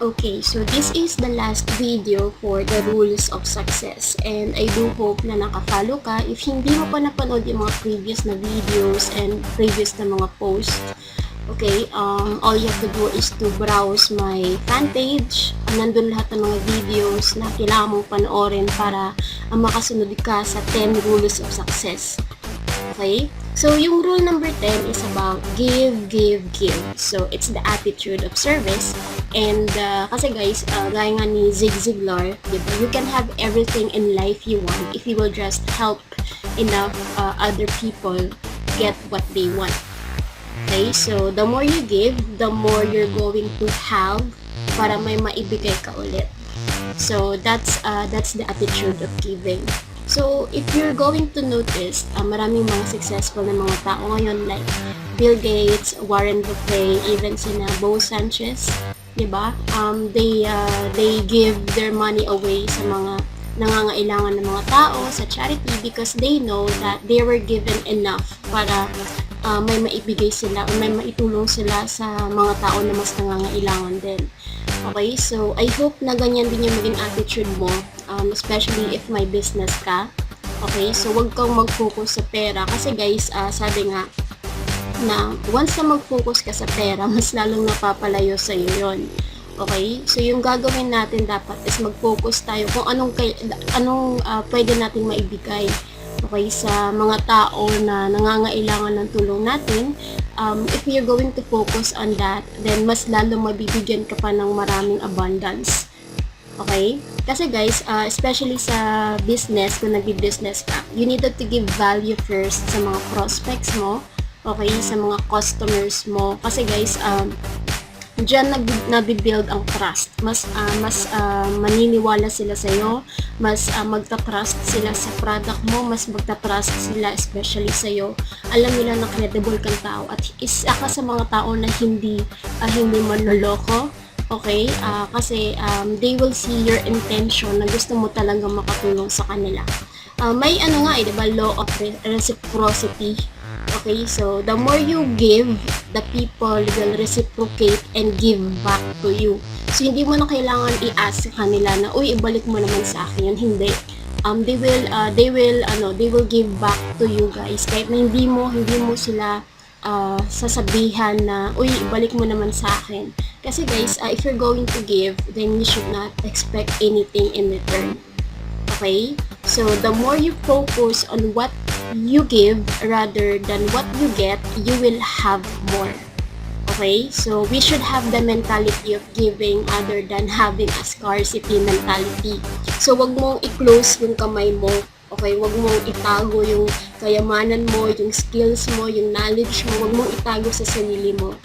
Okay, so this is the last video for the rules of success, and I do hope na nakafollow ka. If hindi mo pa napanood yung mga previous na videos and previous na mga posts, okay, all you have to do is to browse my fan page. Nandun lahat ng mga videos na kailangan mong panoorin para makasunod ka sa 10 rules of success. Okay? So, yung rule number 10 is about give, give, give. So, it's the attitude of service. And, kasi guys, gaya nga ni Zig Ziglar, diba? You can have everything in life you want if you will just help enough other people get what they want. Okay? So, the more you give, the more you're going to have para may maibigay ka ulit. So, that's the attitude of giving. So, if you're going to notice, maraming mga successful na mga tao ngayon like Bill Gates, Warren Buffett, even sina Bo Sanchez, diba? They give their money away sa mga nangangailangan ng mga tao sa charity because they know that they were given enough para may maibigay sila o may maitulong sila sa mga tao na mas nangangailangan din. Okay, so I hope na ganyan din yung maging attitude mo, especially if may business ka. Okay, so wag kang mag-focus sa pera kasi guys, sabi nga na once na mag-focus ka sa pera, mas lalong napapalayo sa iyo yon. Okay, so yung gagawin natin dapat is mag-focus tayo kung anong pwede nating maibigay. Okay, sa mga tao na nangangailangan ng tulong natin, if you're going to focus on that, then mas lalo mabibigyan ka pa ng maraming abundance. Okay? Kasi guys, especially sa business, kung nag-business ka, you needed to give value first sa mga prospects mo, okay, sa mga customers mo. Kasi guys, diyan nabibuild ang trust. Mas maniniwala sila sa iyo, mas magta-trust sila sa product mo, mas magta-trust sila especially sa iyo. Alam nila na credible kang tao at isa ka sa mga tao na hindi manloloko. Okay? Kasi they will see your intention na gusto mo talagang makatulong sa kanila. May diba, law of reciprocity. Okay, so the more you give, the people will reciprocate and give back to you. So hindi mo na kailangan i-ask sa kanila na, uy, ibalik mo naman sa akin yun. Hindi. They will give back to you guys. Kahit na hindi mo sila sasabihan na, uy, ibalik mo naman sa akin. Kasi guys, if you're going to give, then you should not expect anything in return. Okay? So the more you focus on what you give rather than what you get, you will have more. Okay? So we should have the mentality of giving other than having a scarcity mentality. So wag mong i-close yung kamay mo. Okay? Wag mong itago yung kayamanan mo, yung skills mo, yung knowledge mo. Wag mong itago sa sarili mo.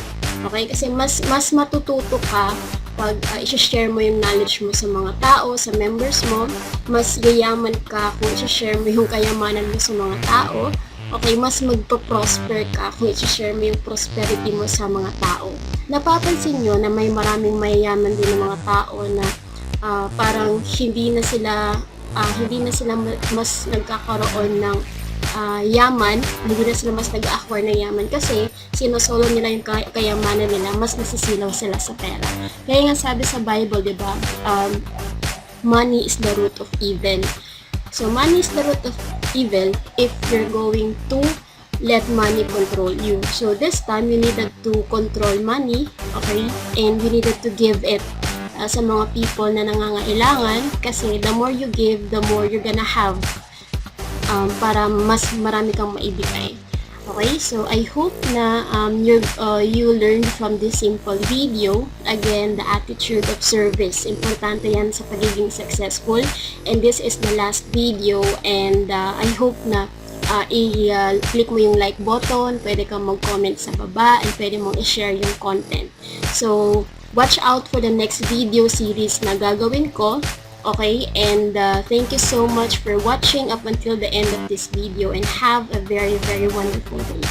Okay? Kasi mas matututo ka pag i-share mo yung knowledge mo sa mga tao, sa members mo. Mas yayaman ka kung i-share mo yung kayamanan mo sa mga tao. Okay, mas magpa-prosper ka kung i-share mo yung prosperity mo sa mga tao. Napapansin nyo na may maraming mayayaman din ng mga tao na parang hindi na sila mas nagkakaroon ng yaman, hindi na sila mas nag-acquire ng yaman kasi sinosolo nila yung kayamanan nila, mas nasisilaw sila sa pera. Kaya nga sabi sa Bible, diba, money is the root of evil. So money is the root of evil if you're going to let money control you. So this time, you needed to control money, okay, and you needed to give it sa mga people na nangangailangan kasi the more you give, the more you're gonna have para mas marami kang maibigay. Okay, so I hope na you learned from this simple video. Again, the attitude of service. Importante yan sa pagiging successful. And this is the last video. And I hope na i-click mo yung like button. Pwede kang mag-comment sa baba. And pwede mong i-share yung content. So, watch out for the next video series na gagawin ko. Okay, and thank you so much for watching up until the end of this video and have a very, very wonderful day.